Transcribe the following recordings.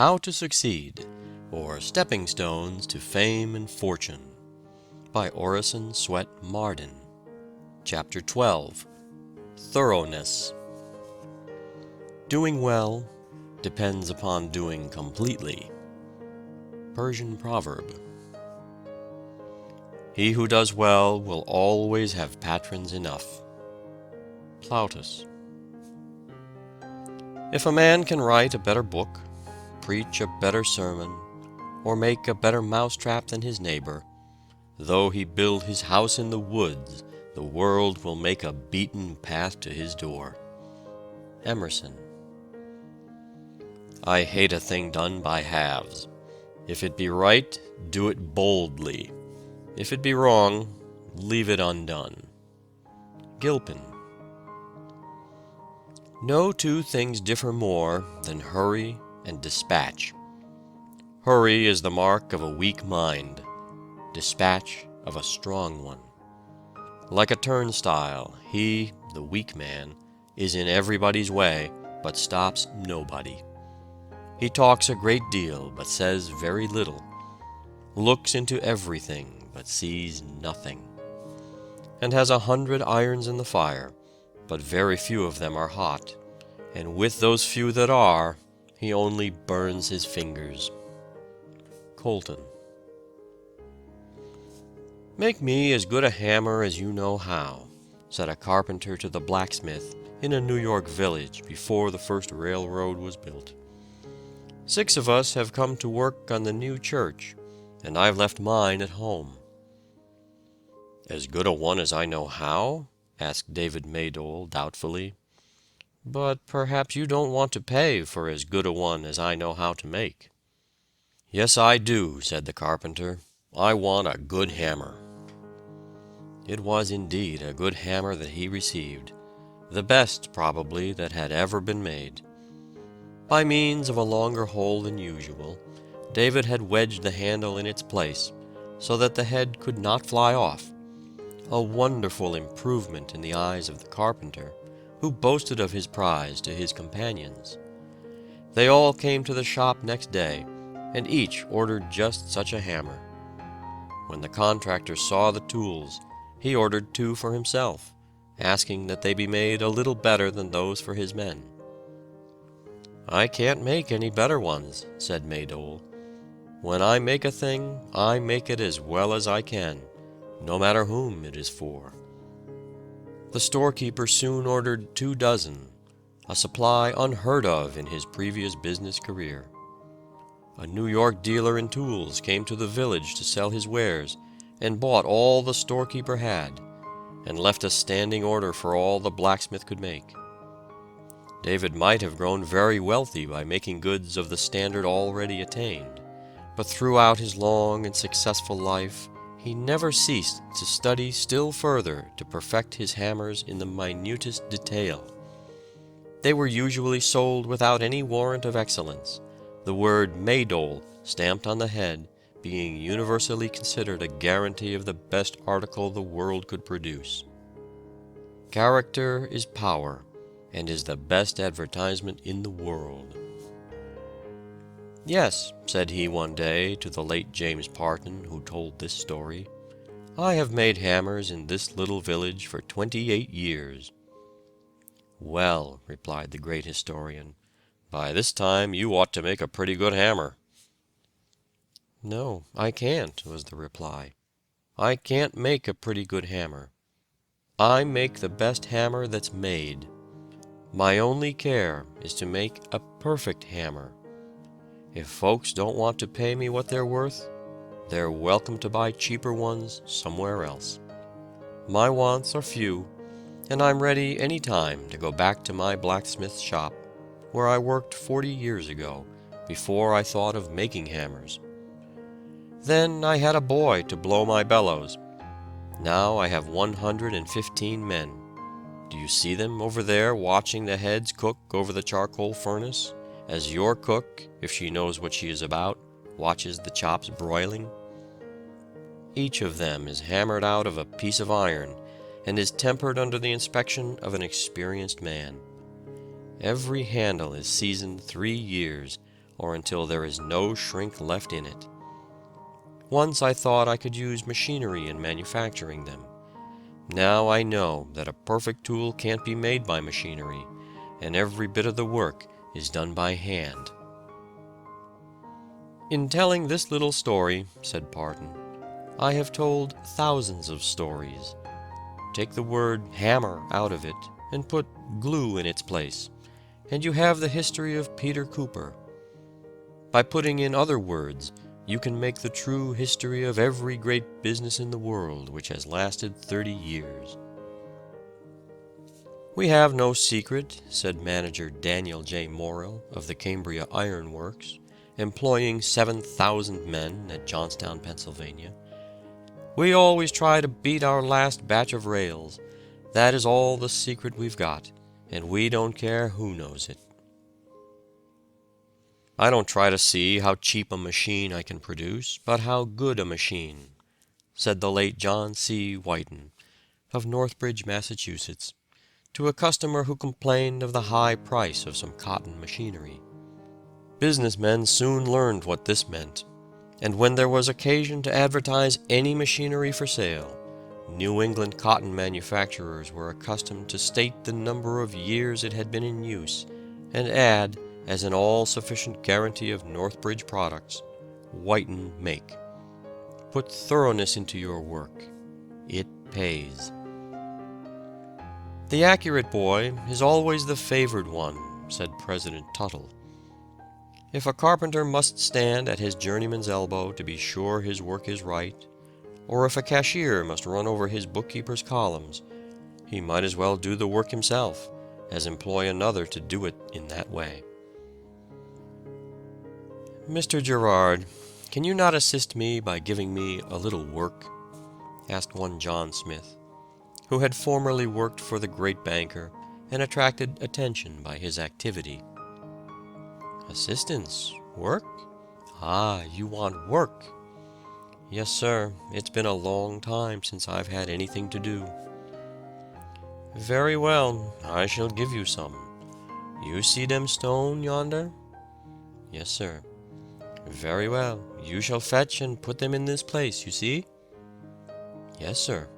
How to Succeed, or Stepping Stones to Fame and Fortune, by Orison Swett Marden. Chapter 12. Thoroughness. Doing well depends upon doing completely. Persian proverb. He who does well will always have patrons enough. Plautus. If a man can write a better book, preach a better sermon, or make a better mousetrap than his neighbor, though he build his house in the woods, the world will make a beaten path to his door. Emerson. I hate a thing done by halves. If it be right, do it boldly. If it be wrong, leave it undone. Gilpin. No two things differ more than hurry and dispatch. Hurry is the mark of a weak mind, dispatch of a strong one. Like a turnstile, he, the weak man, is in everybody's way, but stops nobody. He talks a great deal, but says very little, looks into everything, but sees nothing, and has 100 irons in the fire, but very few of them are hot, and with those few that are, he only burns his fingers. Colton. Make me as good a hammer as you know how, said a carpenter to the blacksmith in a New York village before the first railroad was built. 6 of us have come to work on the new church, and I've left mine at home. As good a one as I know how? Asked David Maydole doubtfully. But perhaps you don't want to pay for as good a one as I know how to make. Yes, I do, said the carpenter. I want a good hammer. It was indeed a good hammer that he received, the best, probably, that had ever been made. By means of a longer hole than usual, David had wedged the handle in its place so that the head could not fly off, a wonderful improvement in the eyes of the carpenter, who boasted of his prize to his companions. They all came to the shop next day, and each ordered just such a hammer. When the contractor saw the tools, he ordered 2 for himself, asking that they be made a little better than those for his men. I can't make any better ones, said Maydole. When I make a thing, I make it as well as I can, no matter whom it is for. The storekeeper soon ordered 2 dozen, a supply unheard of in his previous business career. A New York dealer in tools came to the village to sell his wares, and bought all the storekeeper had, and left a standing order for all the blacksmith could make. David might have grown very wealthy by making goods of the standard already attained, but throughout his long and successful life, he never ceased to study still further to perfect his hammers in the minutest detail. They were usually sold without any warrant of excellence, the word Maydole stamped on the head being universally considered a guarantee of the best article the world could produce. Character is power, and is the best advertisement in the world. Yes, said he one day to the late James Parton, who told this story, I have made hammers in this little village for 28 years. Well, replied the great historian, by this time you ought to make a pretty good hammer. No, I can't, was the reply. I can't make a pretty good hammer. I make the best hammer that's made. My only care is to make a perfect hammer. If folks don't want to pay me what they're worth, they're welcome to buy cheaper ones somewhere else. My wants are few, and I'm ready any time to go back to my blacksmith shop, where I worked 40 years ago, before I thought of making hammers. Then I had a boy to blow my bellows. Now I have 115 men. Do you see them over there watching the heads cook over the charcoal furnace, as your cook, if she knows what she is about, watches the chops broiling? Each of them is hammered out of a piece of iron, and is tempered under the inspection of an experienced man. Every handle is seasoned 3 years, or until there is no shrink left in it. Once I thought I could use machinery in manufacturing them. Now I know that a perfect tool can't be made by machinery, and every bit of the work is done by hand. In telling this little story, said Parton, I have told thousands of stories. Take the word hammer out of it and put glue in its place, and you have the history of Peter Cooper. By putting in other words, you can make the true history of every great business in the world which has lasted 30 years. We have no secret, said manager Daniel J. Morrill of the Cambria Iron Works, employing 7,000 men at Johnstown, Pennsylvania. We always try to beat our last batch of rails. That is all the secret we've got, and we don't care who knows it. I don't try to see how cheap a machine I can produce, but how good a machine, said the late John C. Whiten of Northbridge, Massachusetts, to a customer who complained of the high price of some cotton machinery. Businessmen soon learned what this meant, and when there was occasion to advertise any machinery for sale, New England cotton manufacturers were accustomed to state the number of years it had been in use, and add, as an all-sufficient guarantee of Northbridge products, Whiten make. Put thoroughness into your work. It pays. The accurate boy is always the favored one, said President Tuttle. If a carpenter must stand at his journeyman's elbow to be sure his work is right, or if a cashier must run over his bookkeeper's columns, he might as well do the work himself as employ another to do it in that way. Mr. Gerard, can you not assist me by giving me a little work? Asked one John Smith, who had formerly worked for the great banker and attracted attention by his activity. Assistance? Work? Ah, you want work. Yes, sir, it's been a long time since I've had anything to do. Very well, I shall give you some. You see them stone yonder? Yes, sir. Very well, you shall fetch and put them in this place, you see? Yes, sir.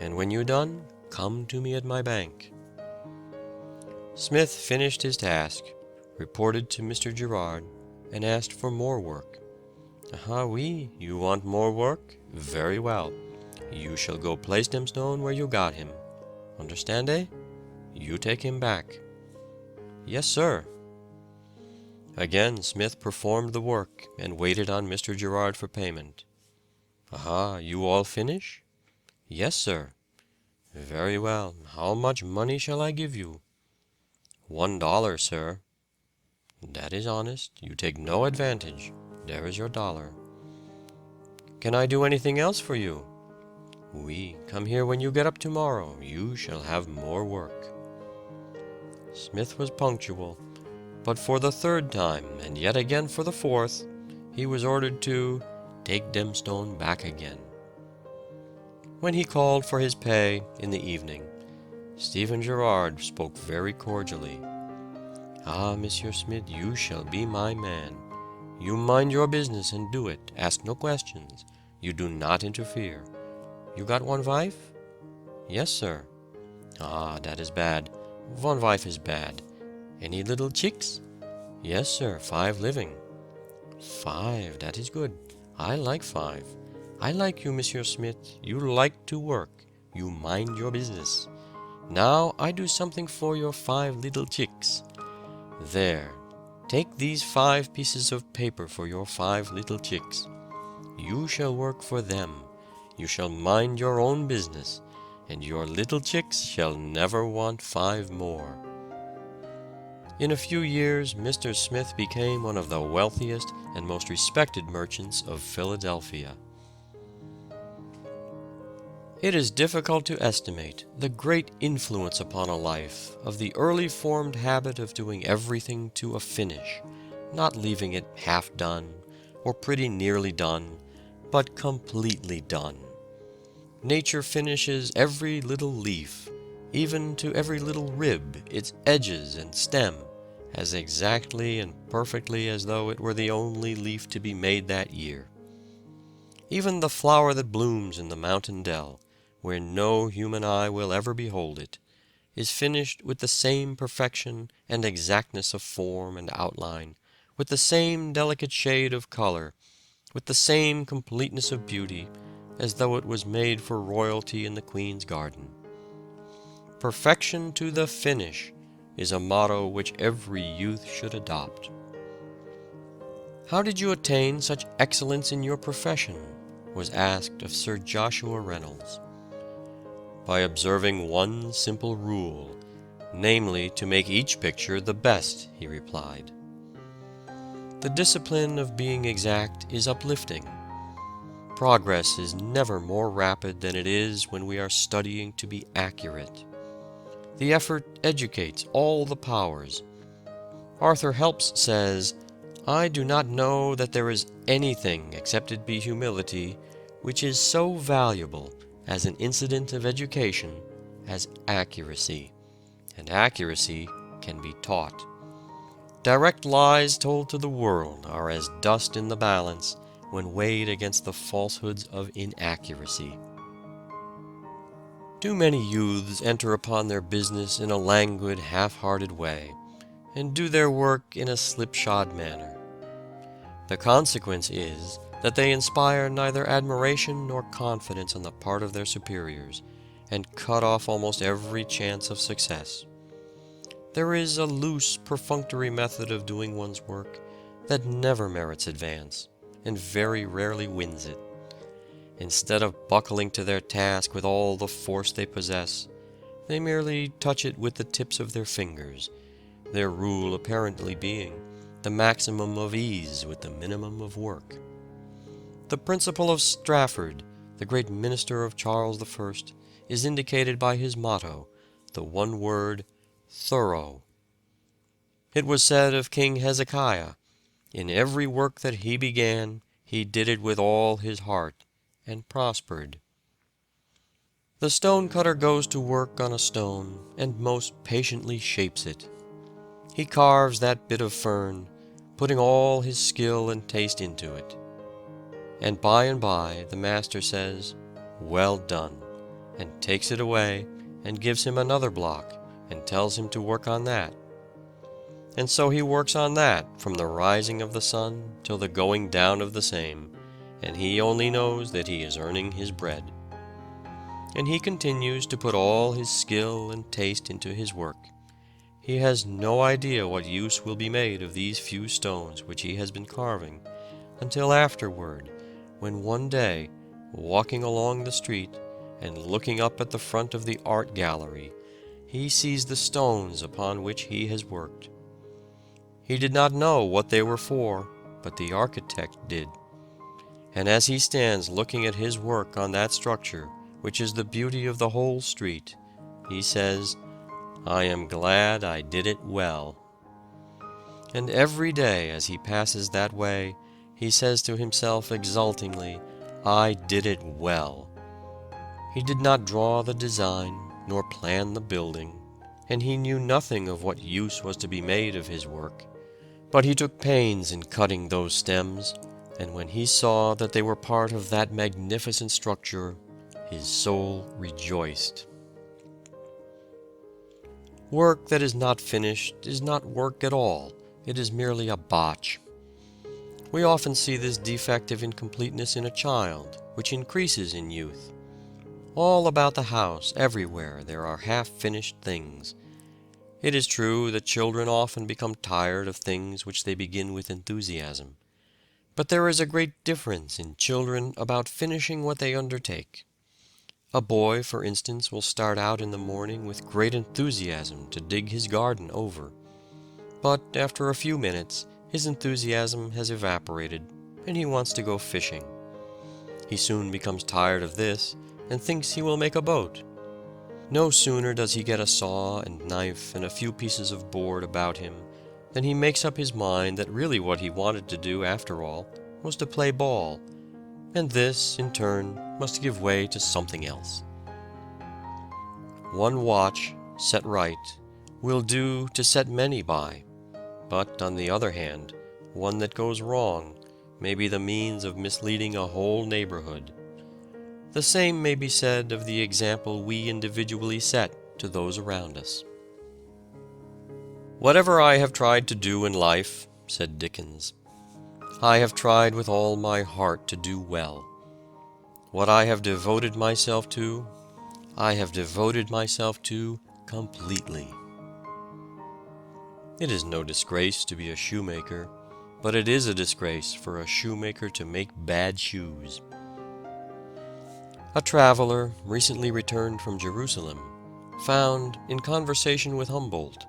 And when you're done, come to me at my bank. Smith finished his task, reported to Mr. Gerard, and asked for more work. Ah, oui, you want more work? Very well. You shall go place them stone where you got him. Understand, eh? You take him back. Yes, sir. Again Smith performed the work and waited on Mr. Gerard for payment. Aha, you all finish? Yes, sir. Very well. How much money shall I give you? $1, sir. That is honest. You take no advantage. There is your $1. Can I do anything else for you? Oui, come here when you get up tomorrow. You shall have more work. Smith was punctual, but for the third time, and yet again for the fourth, he was ordered to take dem stone back again. When he called for his pay in the evening, Stephen Gerard spoke very cordially. Ah, Monsieur Smith, you shall be my man. You mind your business and do it. Ask no questions. You do not interfere. You got one wife? Yes, sir. Ah, that is bad. One wife is bad. Any little chicks? Yes, sir, 5 living. 5, that is good. I like 5. I like you, Monsieur Smith. You like to work. You mind your business. Now I do something for your 5 little chicks. There. Take these 5 pieces of paper for your 5 little chicks. You shall work for them. You shall mind your own business, and your little chicks shall never want 5 more. In a few years, Mr. Smith became one of the wealthiest and most respected merchants of Philadelphia. It is difficult to estimate the great influence upon a life of the early formed habit of doing everything to a finish, not leaving it half done or pretty nearly done, but completely done. Nature finishes every little leaf, even to every little rib, its edges and stem, as exactly and perfectly as though it were the only leaf to be made that year. Even the flower that blooms in the mountain dell, where no human eye will ever behold it, is finished with the same perfection and exactness of form and outline, with the same delicate shade of color, with the same completeness of beauty, as though it was made for royalty in the Queen's garden. Perfection to the finish is a motto which every youth should adopt. "How did you attain such excellence in your profession?" was asked of Sir Joshua Reynolds. "By observing one simple rule, namely to make each picture the best," he replied. The discipline of being exact is uplifting. Progress is never more rapid than it is when we are studying to be accurate. The effort educates all the powers. Arthur Helps says, "I do not know that there is anything, except it be humility, which is so valuable as an incident of education as accuracy, and accuracy can be taught. Direct lies told to the world are as dust in the balance when weighed against the falsehoods of inaccuracy." Too many youths enter upon their business in a languid, half-hearted way, and do their work in a slipshod manner. The consequence is that they inspire neither admiration nor confidence on the part of their superiors, and cut off almost every chance of success. There is a loose, perfunctory method of doing one's work that never merits advance, and very rarely wins it. Instead of buckling to their task with all the force they possess, they merely touch it with the tips of their fingers, their rule apparently being the maximum of ease with the minimum of work. The principle of Strafford, the great minister of Charles I, is indicated by his motto, the one word, thorough. It was said of King Hezekiah, "In every work that he began, he did it with all his heart, and prospered." The stone-cutter goes to work on a stone, and most patiently shapes it. He carves that bit of fern, putting all his skill and taste into it. And by the master says, "Well done," and takes it away, and gives him another block, and tells him to work on that. And so he works on that from the rising of the sun till the going down of the same, and he only knows that he is earning his bread. And he continues to put all his skill and taste into his work. He has no idea what use will be made of these few stones which he has been carving, until afterward, when one day, walking along the street, and looking up at the front of the art gallery, he sees the stones upon which he has worked. He did not know what they were for, but the architect did. And as he stands looking at his work on that structure, which is the beauty of the whole street, he says, "I am glad I did it well." And every day as he passes that way, he says to himself exultingly, "I did it well." He did not draw the design, nor plan the building, and he knew nothing of what use was to be made of his work, but he took pains in cutting those stems, and when he saw that they were part of that magnificent structure, his soul rejoiced. Work that is not finished is not work at all, it is merely a botch. We often see this defect of incompleteness in a child, which increases in youth. All about the house, everywhere, there are half-finished things. It is true that children often become tired of things which they begin with enthusiasm. But there is a great difference in children about finishing what they undertake. A boy, for instance, will start out in the morning with great enthusiasm to dig his garden over. But after a few minutes, his enthusiasm has evaporated, and he wants to go fishing. He soon becomes tired of this, and thinks he will make a boat. No sooner does he get a saw and knife and a few pieces of board about him than he makes up his mind that really what he wanted to do after all was to play ball, and this, in turn, must give way to something else. One watch, set right, will do to set many by, But on the other hand, one that goes wrong may be the means of misleading a whole neighborhood. The same may be said of the example we individually set to those around us. "Whatever I have tried to do in life," said Dickens, "I have tried with all my heart to do well. What I have devoted myself to, I have devoted myself to completely." It is no disgrace to be a shoemaker, but it is a disgrace for a shoemaker to make bad shoes. A traveler, recently returned from Jerusalem, found, in conversation with Humboldt,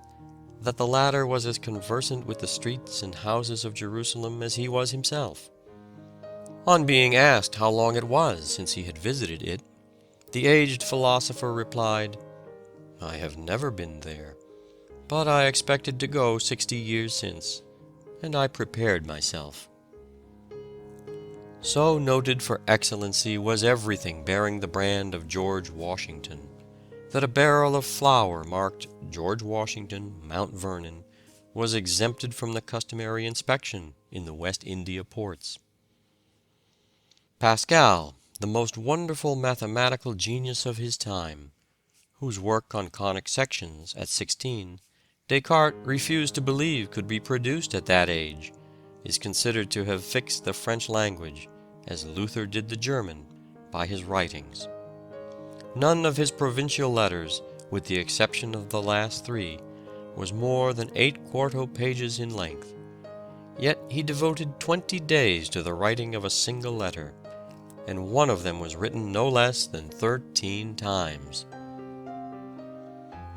that the latter was as conversant with the streets and houses of Jerusalem as he was himself. On being asked how long it was since he had visited it, the aged philosopher replied, "I have never been there, but I expected to go 60 years since, and I prepared myself." So noted for excellency was everything bearing the brand of George Washington, that a barrel of flour marked "George Washington, Mount Vernon," was exempted from the customary inspection in the West India ports. Pascal, the most wonderful mathematical genius of his time, whose work on conic sections at 16 Descartes refused to believe could be produced at that age, is considered to have fixed the French language, as Luther did the German, by his writings. None of his provincial letters, with the exception of the last 3, was more than 8 quarto pages in length. Yet he devoted 20 days to the writing of a single letter, and one of them was written no less than 13 times.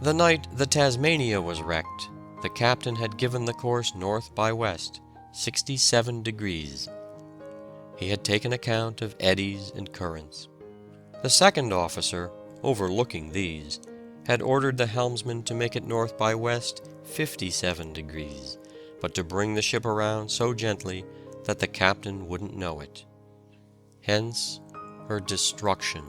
The night the Tasmania was wrecked, the captain had given the course north by west, 67 degrees. He had taken account of eddies and currents. The second officer, overlooking these, had ordered the helmsman to make it north by west 57 degrees, but to bring the ship around so gently that the captain wouldn't know it. Hence her destruction.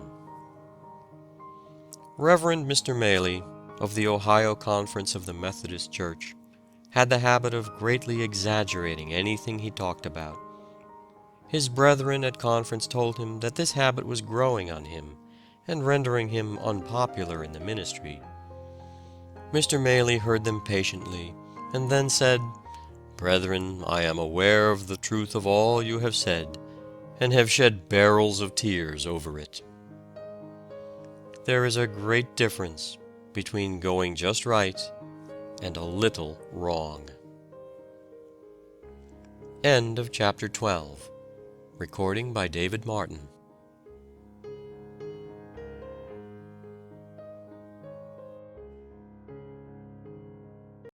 Reverend Mr. Maley, of the Ohio Conference of the Methodist Church, had the habit of greatly exaggerating anything he talked about. His brethren at conference told him that this habit was growing on him and rendering him unpopular in the ministry. Mr. Maley heard them patiently, and then said, "Brethren, I am aware of the truth of all you have said, and have shed barrels of tears over it." There is a great difference between going just right and a little wrong. End of chapter 12. Recording by David Martin.